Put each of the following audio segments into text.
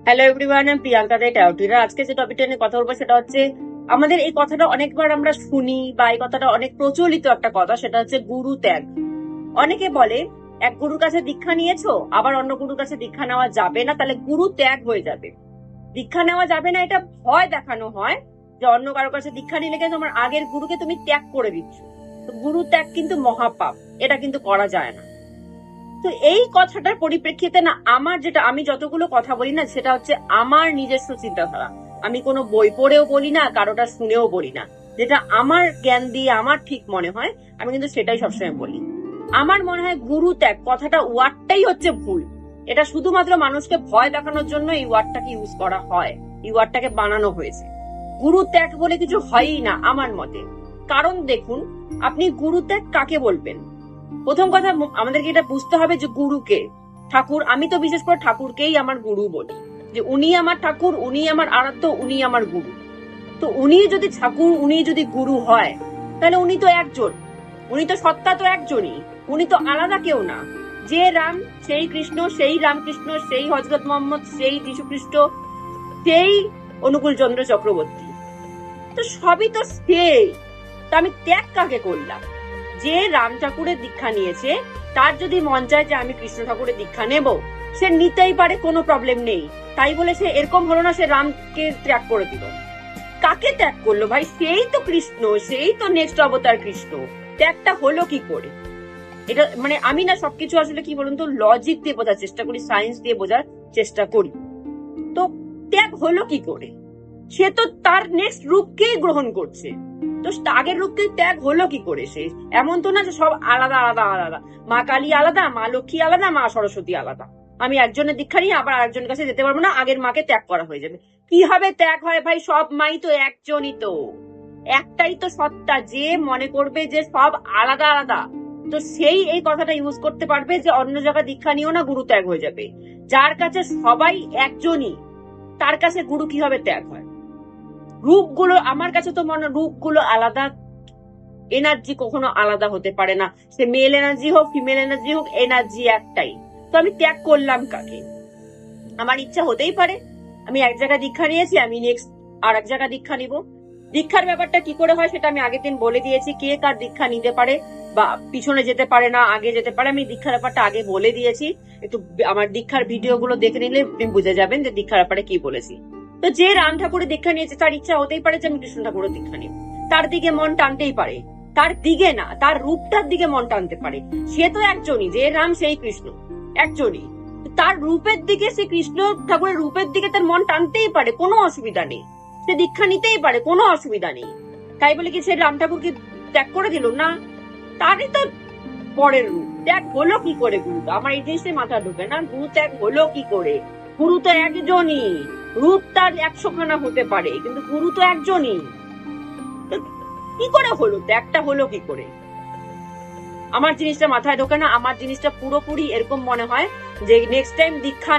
Hello everyone, আমি প্রিয়াঙ্কা দে টাউটিরা। আজকে যে টপিকটা নিয়ে কথা বলবো সেটা হচ্ছে, আমাদের এই কথাটা অনেকবার আমরা শুনি বা এই কথাটা অনেক প্রচলিত একটা কথা, সেটা হচ্ছে গুরু ত্যাগ। অনেকে বলে এক গুরুর কাছে দীক্ষা নিয়েছো, আবার অন্য গুরুর কাছে দীক্ষা নেওয়া যাবে না, তাহলে গুরু ত্যাগ হয়ে যাবে। দীক্ষা নেওয়া যাবে না এটা ভয় দেখানো হয় যে অন্য কারো কাছে দীক্ষা নিলে কিন্তু তোমার আগের গুরুকে তুমি ত্যাগ করে দিচ্ছ। তো গুরু ত্যাগ কিন্তু মহাপাপ, এটা কিন্তু করা যায় না। তো এই কথাটার পরিপ্রেক্ষিতে না, আমি যতগুলো কথা বলি না, সেটা হচ্ছে আমার নিজস্ব চিন্তাধারা। আমি কোনো বই পড়েও বলি না, কারোটা শুনেও বলি না। যেটা আমার জ্ঞান দিয়ে আমার ঠিক মনে হয়, আমি কিন্তু সেটাই সবসময় বলি। আমার মনে হয় গুরু ত্যাগ কথাটা ওয়ার্ডটাই হচ্ছে ভুল। এটা শুধুমাত্র মানুষকে ভয় দেখানোর জন্য এই ওয়ার্ডটাকে ইউজ করা হয়, এই ওয়ার্ডটাকে বানানো হয়েছে। গুরু ত্যাগ বলে কিছু হয়ই না আমার মতে। কারণ দেখুন, আপনি গুরু ত্যাগ কাকে বলবেন? প্রথম কথা, আমাদেরকে এটা বুঝতে হবে যে গুরুকে, ঠাকুর, আমি তো বিশেষ করে ঠাকুরকেই আমার গুরু বলি, যে উনি আমার ঠাকুর, উনি আমার আরাধ্য, উনি আমার গুরু। তো উনি যদি ঠাকুর, উনি যদি গুরু হয়, তাহলে উনি তো একজন, উনি তো সত্তা তো একজনই, উনি তো আলাদা কেউ না। যে রাম সেই কৃষ্ণ, সেই রামকৃষ্ণ, সেই হযরত মোহাম্মদ, সেই যীশু খ্রিস্ট, সেই অনুকূল চন্দ্র চক্রবর্তী, তো সবই তো সেই। তো আমি ত্যাগ কাকে করলাম? যে রাম ঠাকুরের দীক্ষা নিয়েছে, তার যদি মন চায় যে আমি কৃষ্ণ ঠাকুরের দীক্ষা নেব, সে নিতেই পারে, কোনো প্রবলেম নেই। তাই বলে সে এরকম হলো না সে রামকে ত্যাগ করে দিল। কাকে ত্যাগ করলো ভাই? সেই তো কৃষ্ণ, সেই তো নেক্সট অবতার কৃষ্ণ। ত্যাগটা হলো কি করে? এটা মানে আমি না সবকিছু আসলে কি বলুন তো, লজিক দিয়ে বোঝার চেষ্টা করি, সায়েন্স দিয়ে বোঝার চেষ্টা করি। তো ত্যাগ হলো কি করে? সে তো তার নেক্সট রূপকেই গ্রহণ করছে, তো আগের রূপকে ত্যাগ হলো কি করে? সে এমন তো না যে সব আলাদা আলাদা আলাদা, মা কালী আলাদা, মা লক্ষ্মী আলাদা, মা সরস্বতী আলাদা। আমি একজনের দীক্ষা নিয়ে আবার আরেকজনের কাছে যেতে পারবো না, আগের মাকে ত্যাগ করা হয়ে যাবে। কিভাবে ত্যাগ হয় ভাই? সব মাই তো একজনই, তো একটাই তো সত্তা। যে মনে করবে যে সব আলাদা আলাদা, তো সেই এই কথাটা ইউজ করতে পারবে যে অন্য জায়গায় দীক্ষা নিয়েও না গুরু ত্যাগ হয়ে যাবে। যার কাছে সবাই একজনই, তার কাছে গুরু কিভাবে ত্যাগ হয়? রূপগুলো, আমার কাছে তো মনে রূপগুলো আলাদা, এনার্জি কখনো আলাদা হতে পারে না। সে মেল এনার্জি হোক, ফিমেল এনার্জি হোক, এনার্জি একটাই। তো আমি ত্যাগ করলাম কাকে? আমার ইচ্ছা হতেই পারে আমি এক জায়গায় দীক্ষা নিয়েছি, আমি নেক্সট আর এক জায়গায় দীক্ষা নিব। দীক্ষার ব্যাপারটা কি করে হয় সেটা আমি আগের দিন বলে দিয়েছি। কে কার দীক্ষা নিতে পারে বা পিছনে যেতে পারে না, আগে যেতে পারে, আমি দীক্ষার ব্যাপারটা আগে বলে দিয়েছি। একটু আমার দীক্ষার ভিডিও গুলো দেখে নিলে আপনি বুঝে যাবেন যে দীক্ষার ব্যাপারে কি বলেছি। তো যে রাম ঠাকুরের দীক্ষা নিয়েছে, তার ইচ্ছা হতেই পারে যে আমি কৃষ্ণ ঠাকুরের দীক্ষা নিব। তার দিকে মন টানতেই পারে, তার দিকে না, তার রূপটার দিকে মন টানতে পারে। সে তো একজনই, যে রাম সেই কৃষ্ণ, একজনই। তার রূপের দিকে, সে কৃষ্ণ ঠাকুরের রূপের দিকে তার মন টানতেই পারে, কোনো অসুবিধা নেই। সে দীক্ষা নিতেই পারে, কোনো অসুবিধা নেই। তাই বলে কি সে রাম ঠাকুরকে ত্যাগ করে দিল না? তারই তো পরের রূপ। ত্যাগ হলো কি করে গুরু? আমার এই জিনিসটাই মাথা ঢুকে না, গুরু ত্যাগ হলো কি করে? গুরু তো একজনই, রূপ তার 100খানা হতে পারে, কিন্তু গুরু তো একজনই। কি করে হলো? ত্যাগটা হলো কি করে? আমার জিনিসটা মাথায় ঢোকে না। আমার জিনিসটা পুরোপুরি এরকম মনে হয় যে নেক্সট টাইম দীক্ষা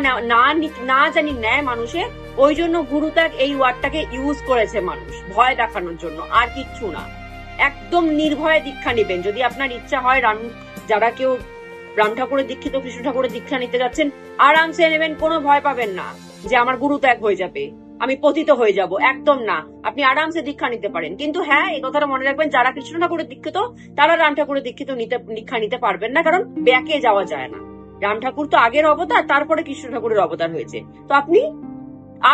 না জানি নেয় মানুষে, ওই জন্য গুরু ত্যাগ এই ওয়ার্ডটাকে ইউজ করেছে মানুষ ভয় দেখানোর জন্য, আর কিচ্ছু না। একদম নির্ভয়ে দীক্ষা নিবেন। যদি আপনার ইচ্ছা হয়, যারা কেউ রাম ঠাকুরের দীক্ষিত, কৃষ্ণ ঠাকুরের দীক্ষা নিতে যাচ্ছেন, আরামসে নেবেন, কোনো ভয় পাবেন না যে আমার গুরু ত্যাগ হয়ে যাবে, আমি পতিত হয়ে যাব। একদম না, আপনি আরামসে দীক্ষা নিতে পারেন। কিন্তু হ্যাঁ, এই কথাটা মনে রাখবেন, যারা কৃষ্ণ ঠাকুরের দীক্ষিত তারা রাম ঠাকুরের দীক্ষিত দীক্ষা নিতে পারবেন না, কারণ ব্যাকে যাওয়া যায় না। রাম ঠাকুর তো আগের অবতার, তারপরে কৃষ্ণ ঠাকুরের অবতার হয়েছে। তো আপনি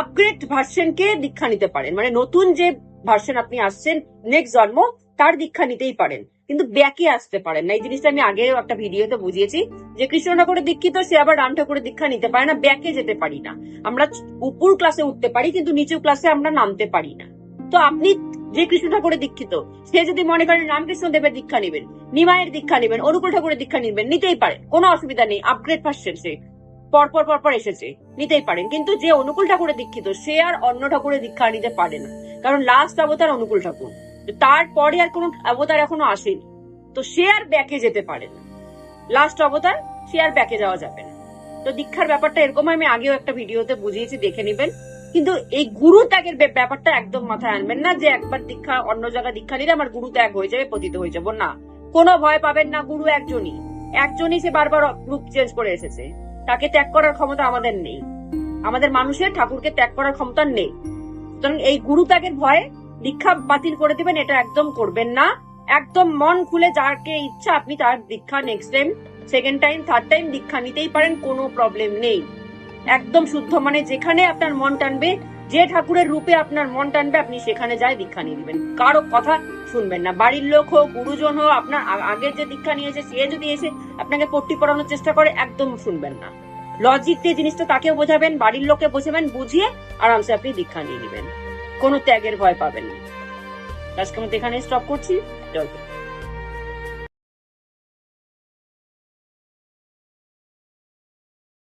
আপগ্রেড ভার্সনকে দীক্ষা নিতে পারেন, মানে নতুন যে ভার্সন আপনি আসছেন নেক্সট জন্ম, তার দীক্ষা নিতেই পারেন, কিন্তু ব্যাকে আসতে পারেন না। এই জিনিসটা আমি আগেও একটা ভিডিওতে বুঝিয়েছি যে কৃষ্ণ ঠাকুরের দীক্ষিত সে আবার রাম ঠাকুরের দীক্ষা নিতে পারে না, ব্যাকে যেতে পারি না। আমরা উপর ক্লাসে উঠতে পারি, কিন্তু নিচু ক্লাসে আমরা নামতে পারি না। তো আপনি যে কৃষ্ণ ঠাকুরের দীক্ষিত, সে যদি মনে করেন রামকৃষ্ণ দেবের দীক্ষা নেবেন, নিমায়ের দীক্ষা নেবেন, অনুকূল ঠাকুরের দীক্ষা নিবেন, নিতেই পারে, কোনো অসুবিধা নেই। আপগ্রেড ভার্সন সে পরপর এসেছে, নিতেই পারেন। কিন্তু যে অনুকূল ঠাকুরের দীক্ষিত, সে আর অন্য ঠাকুরের দীক্ষা নিতে পারে না, কারণ লাস্ট অবতার অনুকূল ঠাকুর, তারপরে আর কোন অবতার এখনো আসেনি। তো সে আর ব্যাকে যেতে পারে না, লাস্ট অবতার, সে আর ব্যাকে যাওয়া যাবে না। তো দীক্ষার ব্যাপারটা এরকম আমি আগেও একটা ভিডিওতে বুঝিয়েছি, দেখে নিবেন। কিন্তু এই গুরু ত্যাগের ব্যাপারটা একদম মাথায় আনবেন না যে একবার দীক্ষা অন্য জায়গায় দীক্ষা নিলে আমার গুরু ত্যাগ হয়ে যাবে, পতিত হয়ে যাবো। না, কোনো ভয় পাবেন না। গুরু একজনই, সে বারবার রূপ চেঞ্জ করে এসেছে, তাকে ত্যাগ করার ক্ষমতা আমাদের নেই। আমাদের মানুষের ঠাকুরকে ত্যাগ করার ক্ষমতা নেই। সুতরাং এই গুরু ত্যাগের ভয়ে দীক্ষা বাতিল করে দিবেন, এটা একদম করবেন না। একদম মন খুলে যাকে ইচ্ছা আপনি তার দীক্ষা next time, second time, third time দীক্ষা নিতেই পারেন, কোনো প্রবলেম নেই। একদম শুদ্ধ মানে যেখানে আপনার মন টানবে, যে ঠাকুরের রূপে আপনার মন টানবে, আপনি সেখানে যায় দীক্ষা নিয়ে দিবেন। কারো কথা শুনবেন না, বাড়ির লোক হোক, গুরুজন হোক, আপনার আগের যে দীক্ষা নিয়েছে সে যদি এসে আপনাকে পট্টি পড়ানোর চেষ্টা করে, একদম শুনবেন না। লজিক দিয়ে জিনিসটা তাকেও বোঝাবেন, বাড়ির লোককে বোঝাবেন, বুঝিয়ে আরামসে আপনি দীক্ষা নিয়ে নেবেন, কোনো ত্যাগের ভয় পাবেন না। আজকে আমি এখানে স্টপ করছি। জয় গুরু।